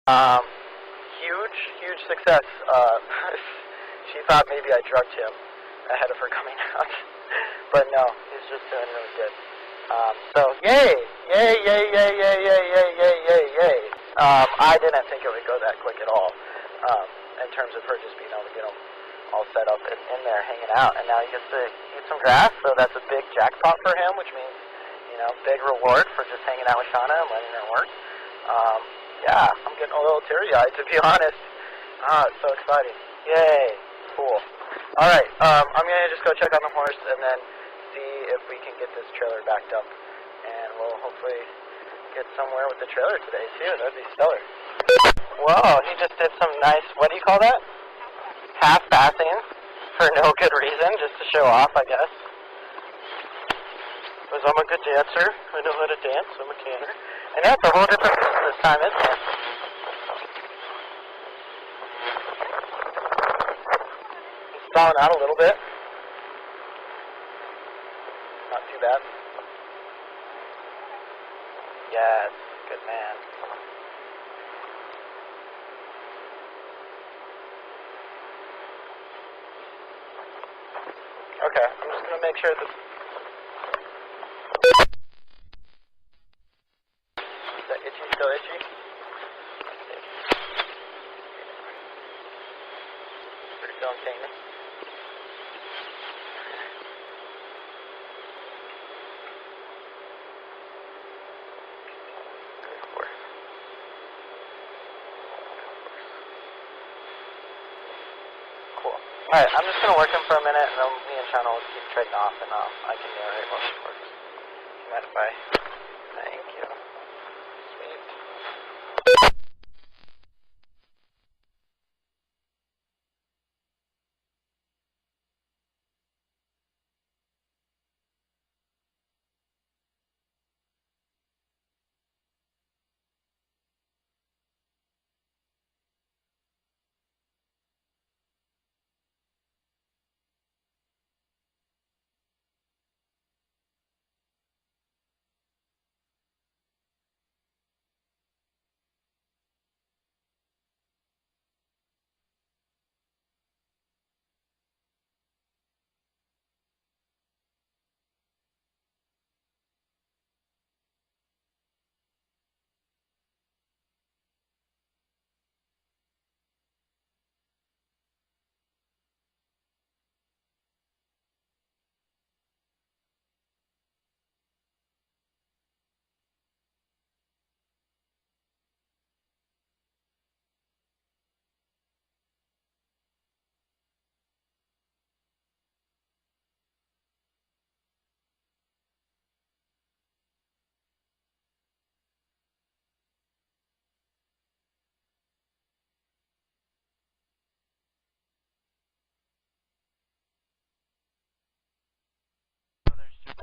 Um, huge success. She thought maybe I drugged him ahead of her coming out, but no, he's just doing really good. So yay, yay, yay, yay, yay, yay, yay, yay, yay, yay. I didn't think it would go that quick at all. In terms of her just being able to get him all set up in there hanging out, and now he gets to eat some grass. So that's a big jackpot for him, which means big reward for just hanging out with Shauna and letting her work. Yeah, I'm getting a little teary-eyed, to be honest. It's so exciting. Yay. Cool. All right, I'm going to just go check on the horse and then see if we can get this trailer backed up. And we'll hopefully get somewhere with the trailer today, too. That would be stellar. Whoa, he just did some nice, what do you call that? Half-passing for no good reason, just to show off, I guess. Because I'm a good dancer. I know how to dance. I'm a canner. And that's a whole different reason this time, isn't it? He's stalling out a little bit. Not too bad. Yes, good man. Okay, I'm just going to make sure this... Is that itchy still itchy? Pretty feeling pain. Cool. Alright, I'm just going to work him for a minute, and then me and Shauna will keep trading off, and I can narrate while he works. You mind if I... Thank you. Sweet.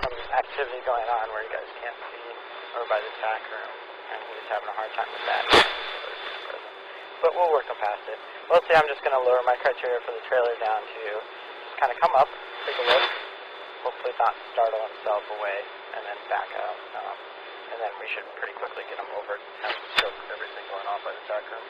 Some activity going on where you guys can't see over by the tack room, and he's having a hard time with that. But we'll work him past it. Let's see, I'm just going to lower my criteria for the trailer down to just kind of come up, take a look, hopefully not startle himself away, and then back out. And then we should pretty quickly get him over and have some scope of everything going on by the tack room.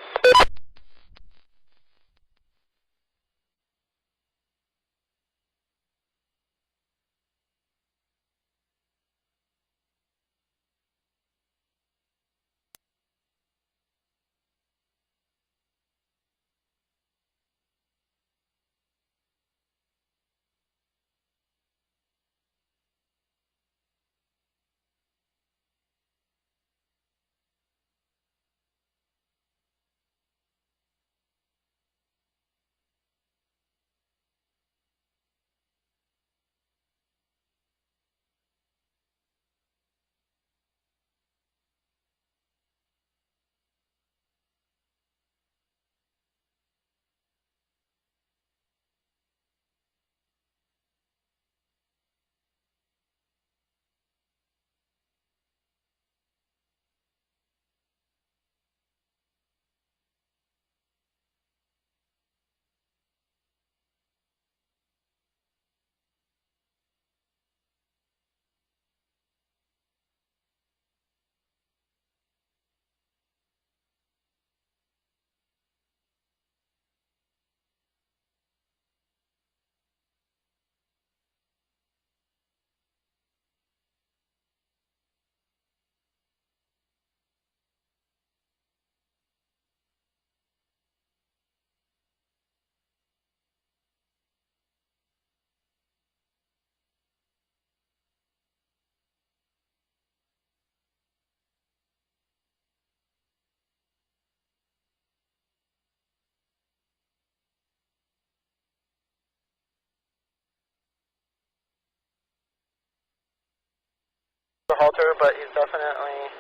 the halter, but he's definitely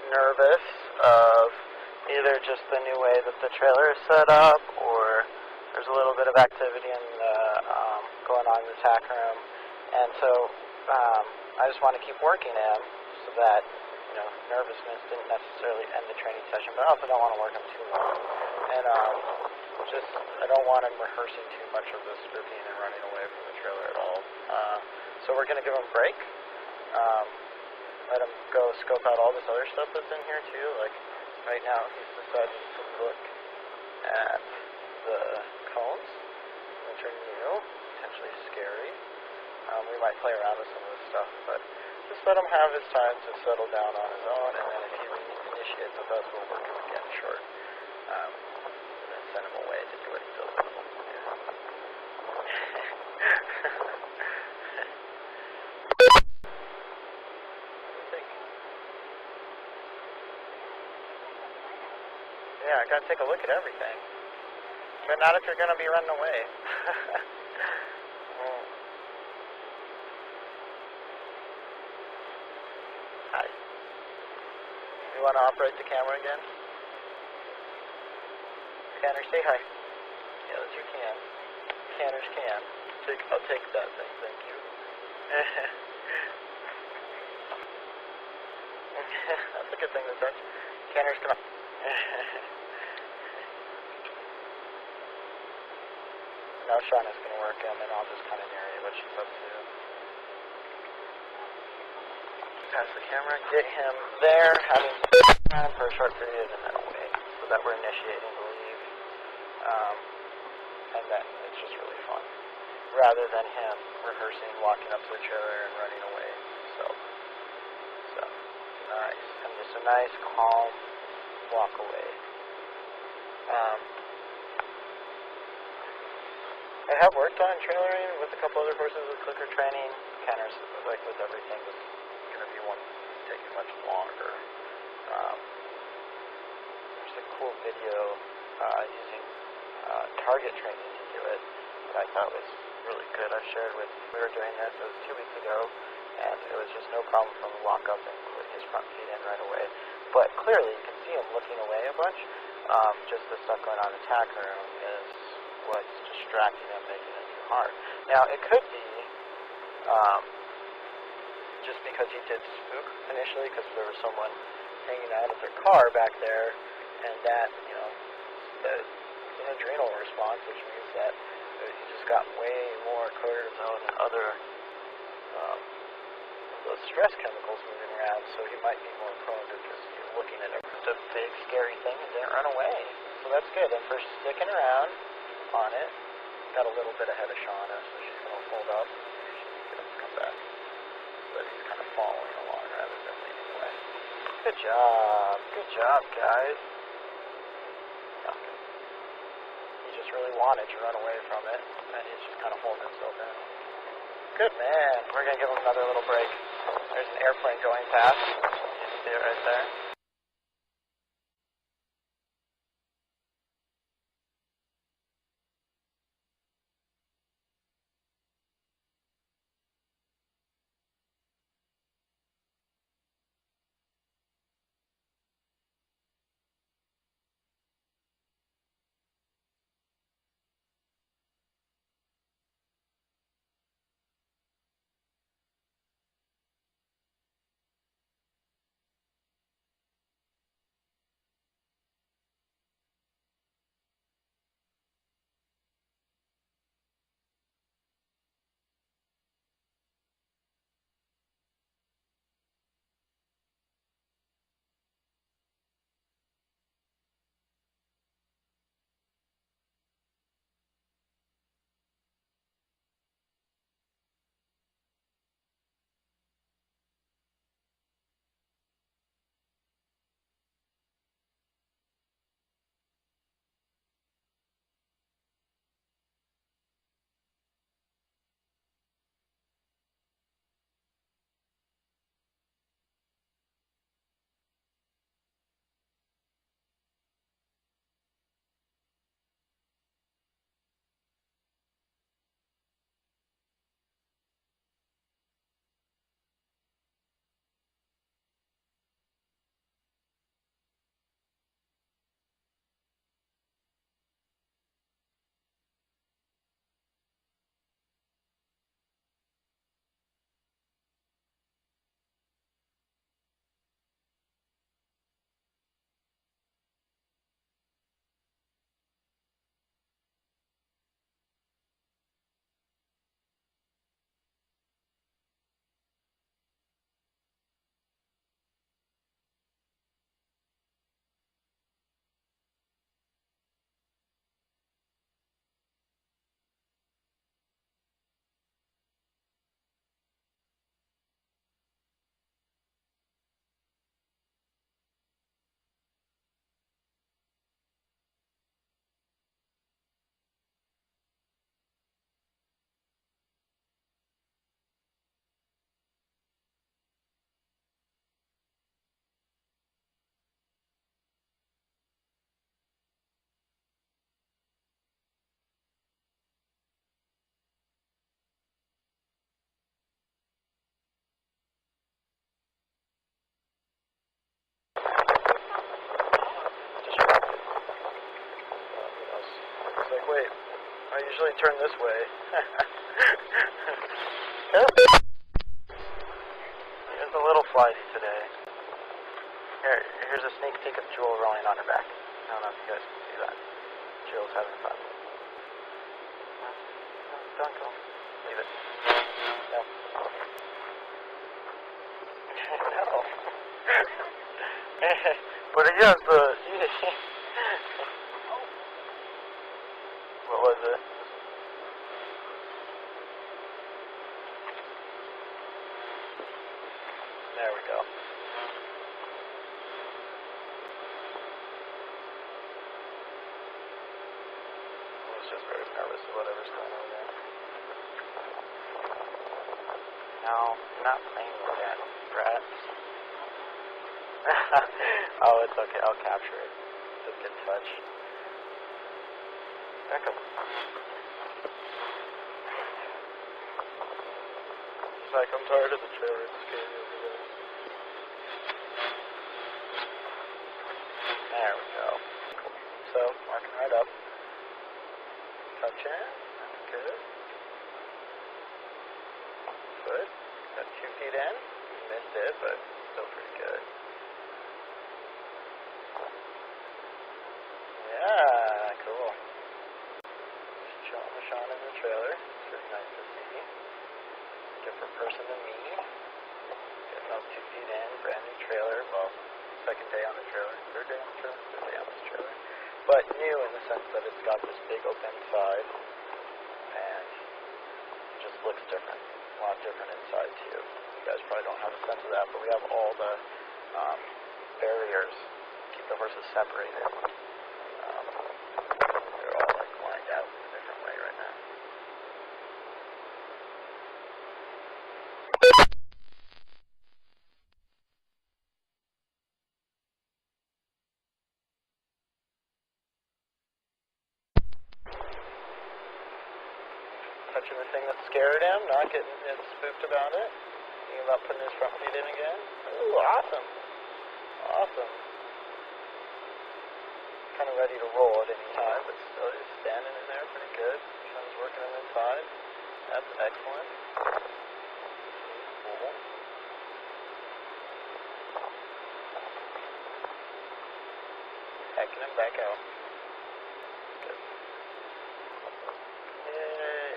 nervous of either just the new way that the trailer is set up, or there's a little bit of activity in the, going on in the tack room, and so I just want to keep working him so that, you know, nervousness didn't necessarily end the training session, but I also don't want to work him too long, and I don't want him rehearsing too much of the spooking and running away from the trailer at all. So we're going to give him a break. Let him go scope out all this other stuff that's in here too. Like right now he's decided to look at the cones, which are new, potentially scary. We might play around with some of this stuff, but just let him have his time to settle down on his own, and then if he initiates with us, we'll work him again short. And then send him away to do what he feels like. Yeah, I gotta take a look at everything. But not if you're gonna be running away. Hi. You wanna operate the camera again? Canners, say hi. Yes, you can. Canners can. I'll take that thing, thank you. That's a good thing to touch. Canners, come on. Now Shauna's going to work him, and I'll just kind of narrate what she's up to. Pass the camera, get him there, having him for a short period, and then away, so that we're initiating the leave. And then it's just really fun, rather than him rehearsing, walking up to the trailer and running away. So nice, and just a nice, calm walk away. I have worked on trailering with a couple other horses with clicker training. Canners, like with everything, is going to be one taking much longer. There's a cool video using target training to do it that I thought was really good. I've shared with, we were doing this, it was 2 weeks ago, and it was just no problem for him to walk up and put his front feet in right away. But clearly, you can see him looking away a bunch. Just the stuff going on in the tack room is what's distracting him, making it too hard. Now, it could be just because he did spook initially, because there was someone hanging out at their car back there, and that, you know, it's an adrenal response, which means that he just got way more cortisol and other those stress chemicals moving around, so he might be more prone to just looking at a big, scary thing and didn't run away. So that's good. And for sticking around on it, got a little bit ahead of Shauna, so she's going to hold up. Get him to come back. But he's kind of following along rather than leading away. Good job. Good job, guys. Okay. He just really wanted to run away from it, and he's just kind of holding himself in. Good man. We're going to give him another little break. There's an airplane going past. You can see it right there. like, wait, I usually turn this way. Here's a little flighty today. Here's a sneak peek of Jewel rolling on her back. I don't know if you guys can see that. Jewel's having fun. Don't go. Leave it. No. No. But it has the... What was it? There we go. I was just very nervous of whatever's going on there. No, you're not playing again, Brett. Oh, it's okay. I'll capture it. It's a good touch. Back up. He's like, I'm tired of the trailer. It's scary over there. There we go. So, marking right up. Touch in. That's good. Good. Got 2 feet in. Missed it, but still pretty good. Yeah, cool. Just chilling with Sean in the trailer. It's really nice to see. Different person than me. Getting those 2 feet in, brand new trailer. Well, second day on the trailer. Third day on the trailer. Third day on this trailer. But new in the sense that it's got this big open side. And it just looks different. A lot different inside too. You guys probably don't have a sense of that, but we have all the barriers to keep the horses separated. They're all like lined out in a different way right now. Touching the thing that scared him, not getting spooked about it. Thinking about putting his front feet in again. Ooh, awesome. Awesome. Kind of ready to roll at any time, but still he's standing in there pretty good. Sean's working him inside. That's excellent. Cool. Hacking him back out. Good. Yay.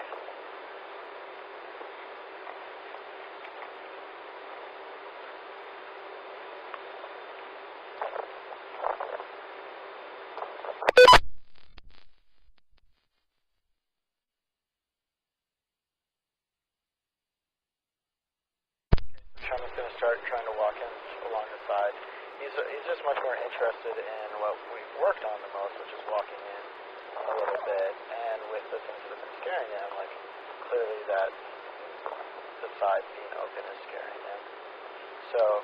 Sean is going to start trying to walk him along the side. He's just much more interested in what we've worked on the most, which is walking in a little bit, and with the things that have been scaring him, like clearly that the side being open is scaring him. So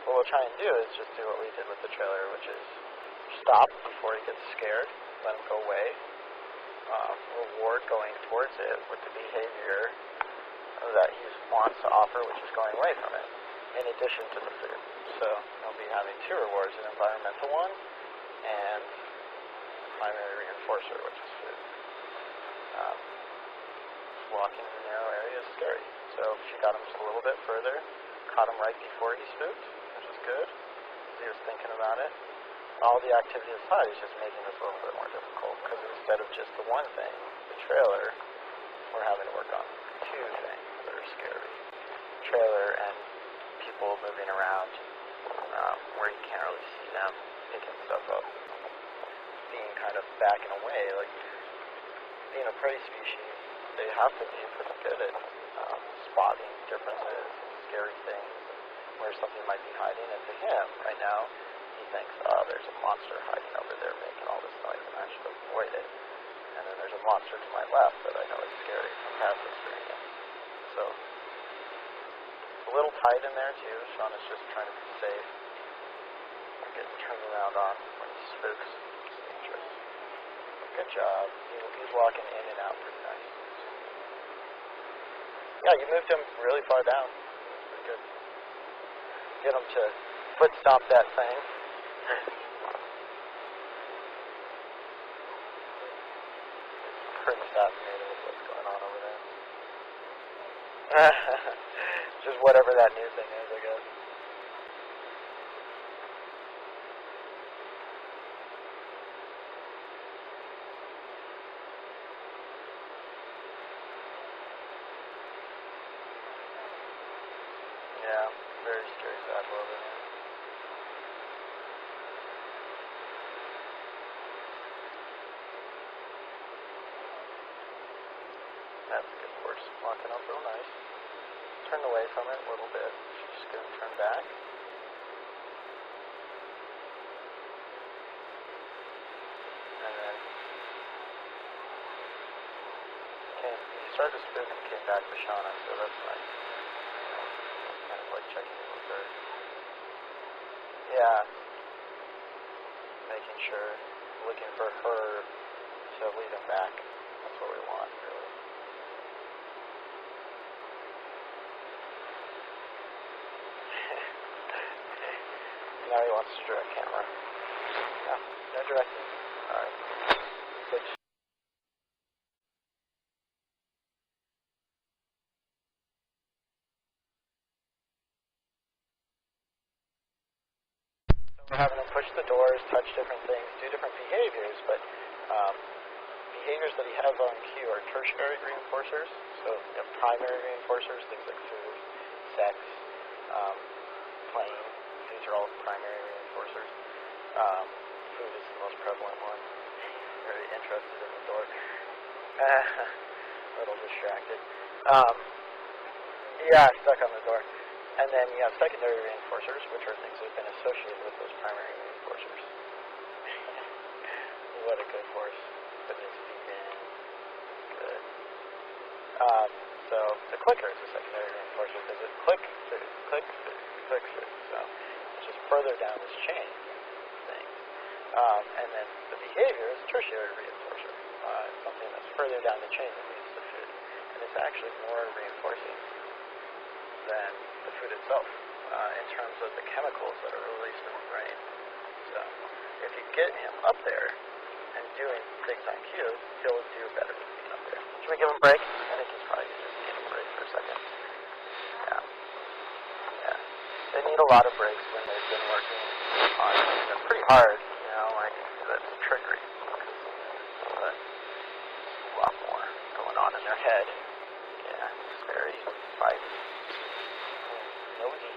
what we'll try and do is just do what we did with the trailer, which is stop before he gets scared, let him go away, reward going towards it with the behavior that he wants to offer, which is going away from it, in addition to the food. So he'll be having 2 rewards, an environmental one and a primary reinforcer, which is food. Walking in the narrow area is scary. So she got him just a little bit further, caught him right before he spooked, which is good. He was thinking about it. All the activity aside is just making this a little bit more difficult, because instead of just the one thing, the trailer, we're having to work on 2 things that are scary. Trailer and people moving around where you can't really see them picking stuff up. Being kind of backing away, like being a prey species, they have to be pretty good at spotting differences, scary things, where something might be hiding. And to him, right now, he thinks, oh, there's a monster hiding over there making all this noise, and I should avoid it. And then there's a monster to my left that I know is scary from past experience. So, it's a little tight in there too. Sean is just trying to be safe. We're getting turned around on when he spooks. It's dangerous. Good job. He's walking in and out pretty nice. Yeah, you moved him really far down. Pretty good. Get him to foot stomp that thing. pretty fascinated with what's going on over there. Just whatever that new thing is, I guess. Yeah, very scary saddle over there. That's a good horse. Walking up real nice. Turn away from it a little bit. She's going to turn back. And then he started to spook and came back to Shauna, so that's nice. Kind of like checking in with her. Yeah. Making sure, looking for her to lead him back. That's what we want, really. Now he wants to direct camera. No, no directing. Alright. Switch. So we're having him push the doors, touch different things, do different behaviors, but behaviors that he has on cue are tertiary reinforcers. So you have primary reinforcers, things like food, sex, playing. These are all primary reinforcers. Food is the most prevalent one. Very interested in the door. A little distracted. Yeah, stuck on the door. And then you have secondary reinforcers, which are things that have been associated with those primary reinforcers. What a good horse. Putting his feet in. Good. So the clicker is a secondary reinforcer because it clicks it, clicks it, clicks it. So it's just further down this chain thing. And then the behavior is a tertiary reinforcer. Something that's further down the chain that leads to food. And it's actually more reinforcing than the food itself in terms of the chemicals that are released in the brain. So if you get him up there and doing things on cue, he'll do better with being up there. Should we give him a break? I think he's probably just needing a break for a second. Yeah. Yeah. They need a lot of breaks when they've been working on them pretty hard, you know, like that's triggering. But a lot more going on in their head. Yeah, it's very spicy. Nosy.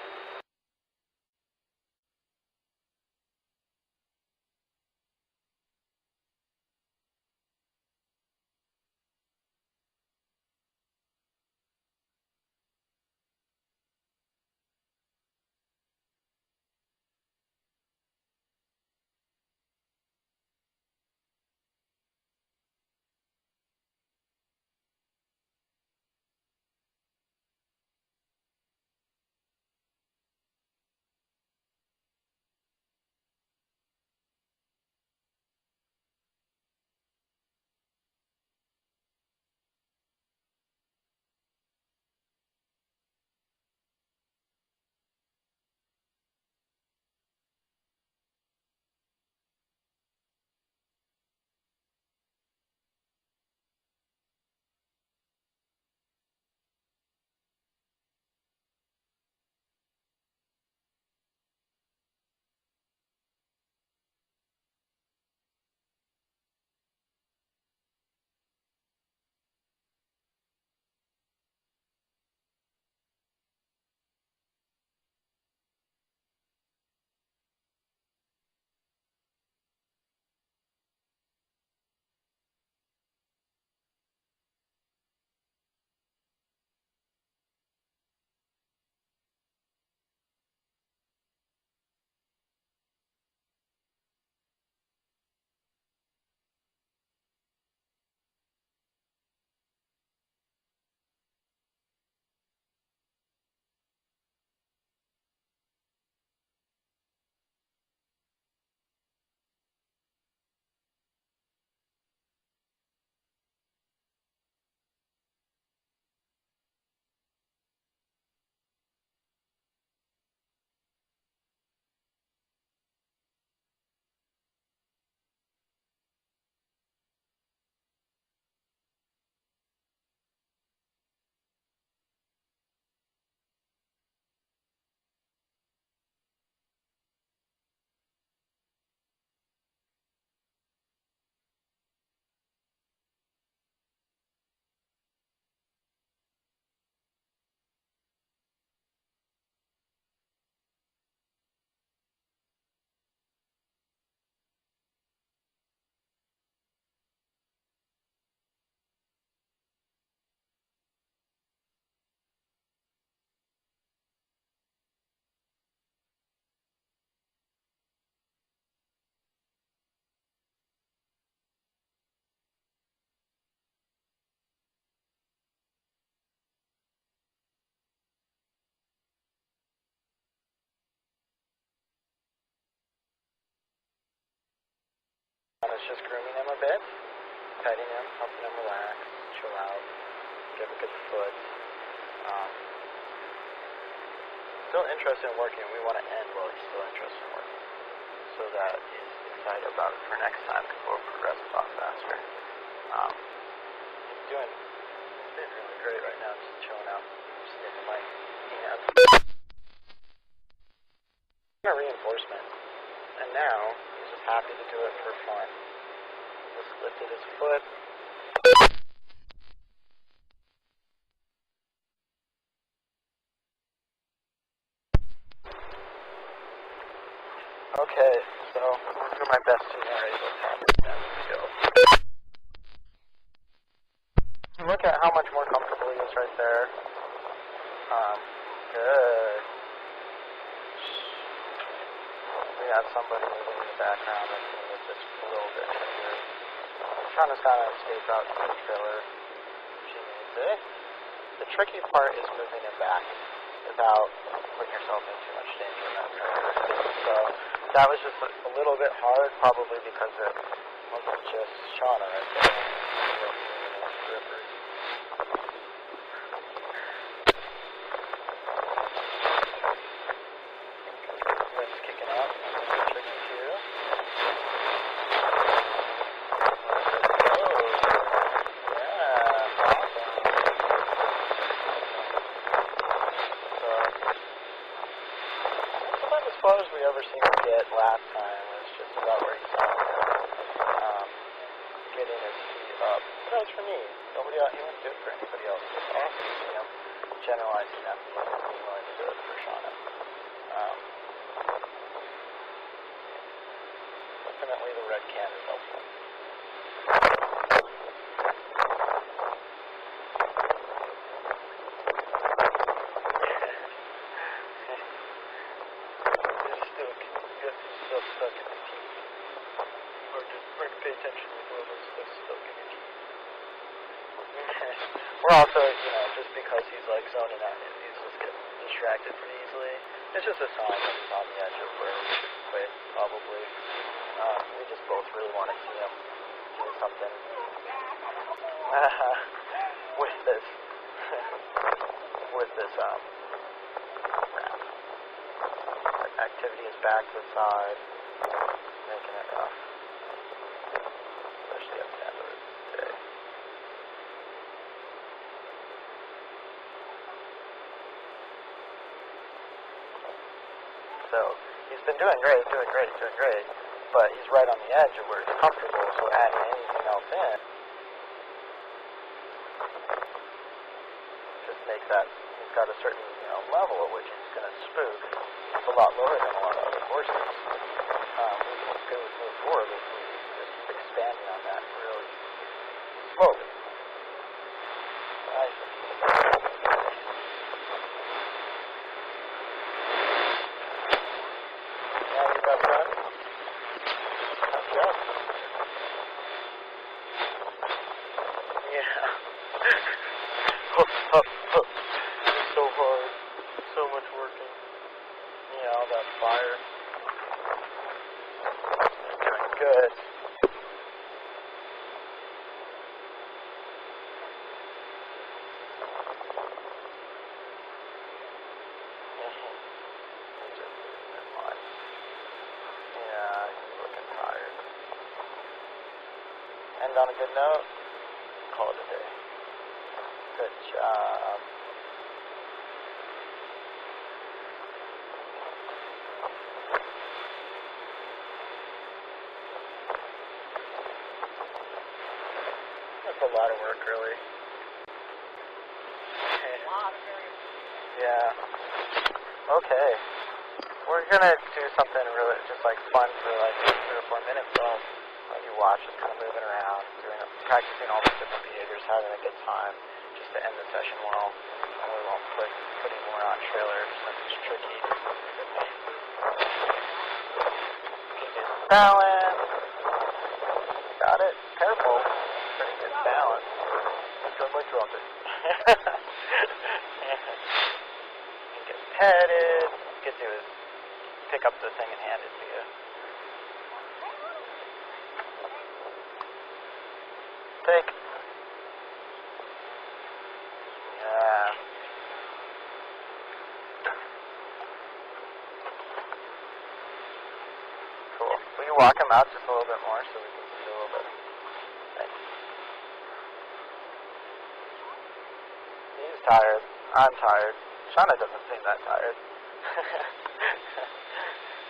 it's just grooming him a bit, petting him, helping him relax, chill out, give a good foot. Still interested in working. We want to end while he's still interested in working, so that he's excited about it for next time, because we'll progress a lot faster. He's doing really great right now, just chilling out, just sniffing my hands. A reinforcement, and now he's just happy to do it for fun. Just lifted his foot. Okay, so I'll do my best to narrate what's happening as we go. Look at how much more comfortable he is right there. Good. We got somebody moving in the background that's going to make this a little bit trickier. Shauna's got to escape out to the trailer. She needs it. The tricky part is moving it back without putting yourself in too much danger in that trailer. So that was just a little bit hard, probably because it wasn't just Shauna right there. Wind's kicking up. That's tricky too. As far as we ever seemed to get last time was just about where he saw him, getting his feet up. That was for me. Nobody else, he wouldn't do it for anybody else. It's awesome to see him generalizing that and being willing to do it for Shauna. Ultimately, the red can is helpful. Stuck in the teeth. Or to pay attention to the little stuff stuck in your teeth. We're also, just because he's like zoning out, he's just getting distracted pretty easily. It's just a sign that he's on the edge of where we should quit, probably. We just both really want to see him do something with this, ramp. Activity is back to the side, making it rough, especially at the end of the day. So he's been doing great, but he's right on the edge of where he's comfortable, so adding anything else in just makes that, he's got a certain level at which he's going to spook. It's a lot lower than a lot of other horses. We can move forward if we just keep expanding on that really slowly. Nice. Now you got that? Tough job. Yeah. It's so hard. So much working. All that fire. You're doing good. Yeah, he's looking tired. End on a good note. Call it a day. Good job. That's a lot of work, really. Yeah. Okay. We're gonna do something really just like fun for like 3 or 4 minutes. So you watch us kind of moving around, practicing all these different behaviors, having a good time, just to end the session well. And we won't put any more on trailers since it's tricky. Keep it balance. Got it. Careful. Pretty good balance. Don't like drop it. Get petted. Get to pick up the thing and hand it to you. Take. Yeah. Cool. Will you walk him out just a little bit more so we can see a little bit? Thanks. He's tired. I'm tired. Shauna doesn't seem that tired.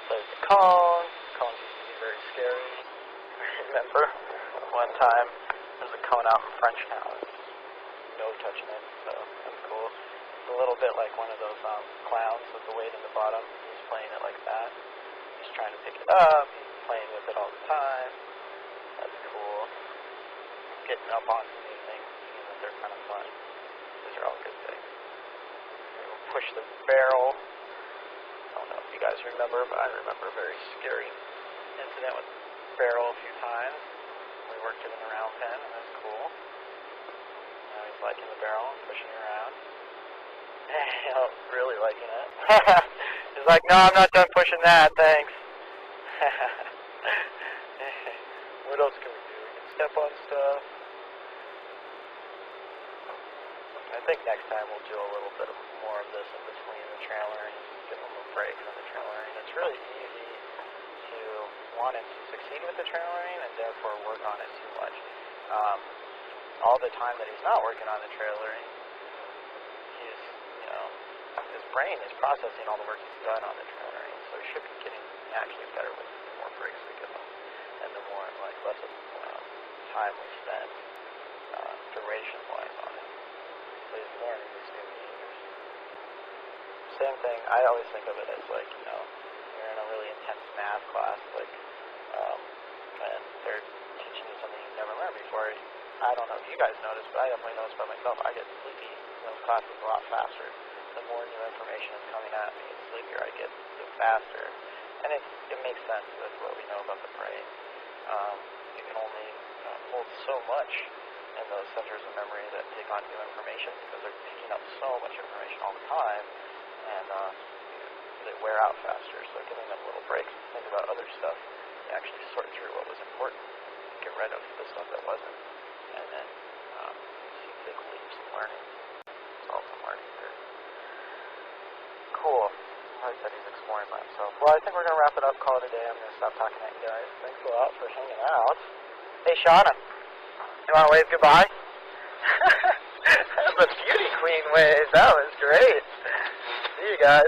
There's the cone. Cones used to be very scary. Remember? One time, there's a cone out in Frenchtown. No touching it, so that's cool. It's a little bit like one of those clowns with the weight in the bottom. He's playing it like that. He's trying to pick it up. He's playing with it all the time. That's cool. Getting up on new things, seeing that they're kind of fun. These are all good things. We'll push the barrel. I don't know if you guys remember, but I remember a very scary incident with the barrel a few times. We worked it in the round pen, and that's cool. Now he's liking the barrel and pushing it around. Really liking it. He's like, no, I'm not done pushing that, thanks. What else can we do? We can step on stuff. I think next time we'll do a little bit more of this in between the trailering, give them a break from the trailering. It's really easy to want him to succeed with the trailering and therefore work on it too much. All the time that he's not working on the trailering, he's, his brain is processing all the work he's done on the trailering, so he should be getting actually better with the more breaks we give him, and the more, less of time we spend duration-wise on it. So he's learning these new behaviors. Same thing, I always think of it as you're in a really intense math class, and they're teaching you something you've never learned before. I don't know if you guys notice, but I definitely notice by myself, I get sleepy in those classes a lot faster. The more new information is coming at me, the sleepier I get, the faster. And it makes sense with what we know about the brain. You can only hold so much in those centers of memory that take on new information because they're picking up so much information all the time, and they wear out faster. So giving them little breaks to think about other stuff, they actually sort through what was important, get rid of the stuff that wasn't, and then see big leaps in learning. It's all some learning there. Cool. I like that he's exploring by himself. Well, I think we're going to wrap it up, call it a day. I'm going to stop talking at you guys. Thanks a lot for hanging out. Hey, Shauna. You want to wave goodbye? That was a beauty queen wave. That was great. See you guys.